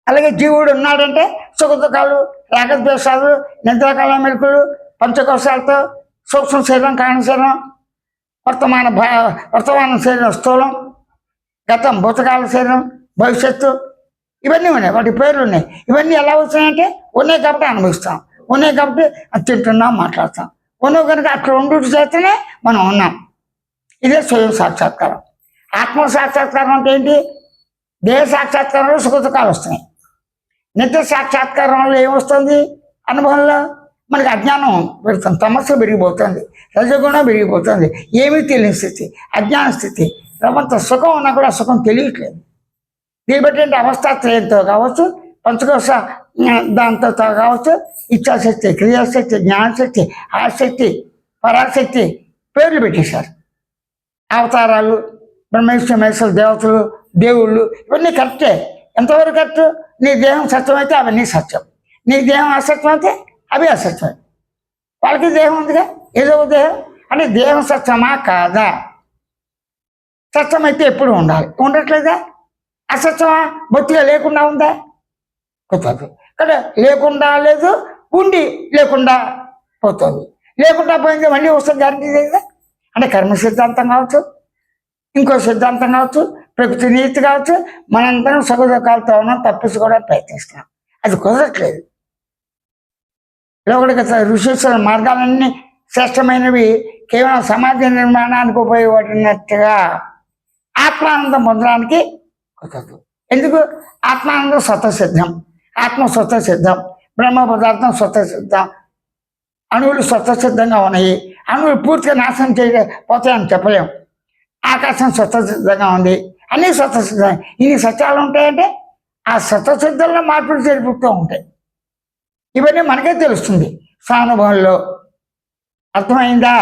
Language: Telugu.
అలాగే జీవుడు ఉన్నాడంటే సుఖదుఖాలు, రాగద్వేషాలు, నిద్రాకాల మెలకులు, పంచకోశాలతో సూక్ష్మ శరీరం, కారణ శరీరం, వర్తమాన శరీరం స్థూలం, గతం భూతకాల శరీరం, భవిష్యత్తు, ఇవన్నీ ఉన్నాయి. వాటి పేర్లు ఉన్నాయి. ఇవన్నీ ఎలా వచ్చినాయంటే ఉన్నాయి కాబట్టి అనుభవిస్తాం, ఉన్నాయి కాబట్టి తింటున్నాం, మాట్లాడతాం. ఉన్నాయి కనుక అక్కడ ఉండు చేస్తేనే మనం ఉన్నాం. ఇదే స్వయం సాక్షాత్కారం. ఆత్మ సాక్షాత్కారం అంటే ఏంటి? దేహ సాక్షాత్కారంలో సుఖదుఖాలు వస్తున్నాయి. నిత్య సాక్షాత్కారంలో ఏమొస్తుంది? అనుభవంలో మనకి అజ్ఞానం పెడుతుంది, తమస్సు పెరిగిపోతుంది, రజగుణం పెరిగిపోతుంది, ఏమీ తెలియని స్థితి, అజ్ఞాన స్థితి. రవంత సుఖం ఉన్నా కూడా సుఖం తెలియట్లేదు. దీన్ని బట్టి ఏంటి? అవస్థాత్రయంతో కావచ్చు, పంచకోశ దాంతో కావచ్చు, ఇచ్ఛాశక్తి, క్రియాశక్తి, జ్ఞానశక్తి, ఆశక్తి, పరాశక్తి పేర్లు పెట్టేశారు. అవతారాలు, బ్రహ్మేశ్వర మహేశ్వర దేవతలు, దేవుళ్ళు, ఇవన్నీ కరెక్టే. ఎంతవరకు కరెక్ట్? నీ దేహం సత్యమైతే అవన్నీ సత్యం, నీ దేహం అసత్యం అయితే అవి అసత్యమే. వాళ్ళకి దేహం ఉందిగా, ఏదో దేహం అంటే దేహం సత్యమా కాదా? సత్యమైతే ఎప్పుడు ఉండాలి, ఉండట్లేదా? అసత్యమా బొత్తిగా లేకుండా ఉందా? పోతుంది కదా. లేకుండా లేదు, ఉండి లేకుండా పోతుంది. లేకుండా పోయింది మళ్ళీ వస్తుంది, గ్యారంటీ లేదా? అంటే కర్మ సిద్ధాంతం కావచ్చు, ఇంకో సిద్ధాంతం కావచ్చు, ప్రకృతి నీతి కావచ్చు, మనందరం సుఖదుఖాలతో ఉన్నాం, తప్పించుకోవడానికి ప్రయత్నిస్తున్నాం. అది కుదరట్లేదు. లోకడికి ఋషీశ్వర మార్గాలన్నీ శ్రేష్టమైనవి, కేవలం సమాజ నిర్మాణానికి ఉపయోగపడినట్టుగా ఆత్మానందం పొందడానికి కుదరదు. ఎందుకు? ఆత్మానందం స్వతసిద్ధం, ఆత్మ స్వతసిద్ధం, బ్రహ్మ పదార్థం స్వతసిద్ధం, అణువులు స్వతసిద్ధంగా ఉన్నాయి. అణువులు పూర్తిగా నాశనం పోతాయని చెప్పలేము. ఆకాశం స్వతసిద్ధంగా ఉంది, అన్నీ స్వతసిద్ధం. ఇన్ని సత్యాలు ఉంటాయంటే ఆ స్వతసిద్ధంలో మార్పులు జరిపిస్తూ ఉంటాయి. ఇవన్నీ మనకే తెలుస్తుంది స్వానుభవంలో. అర్థమైందా?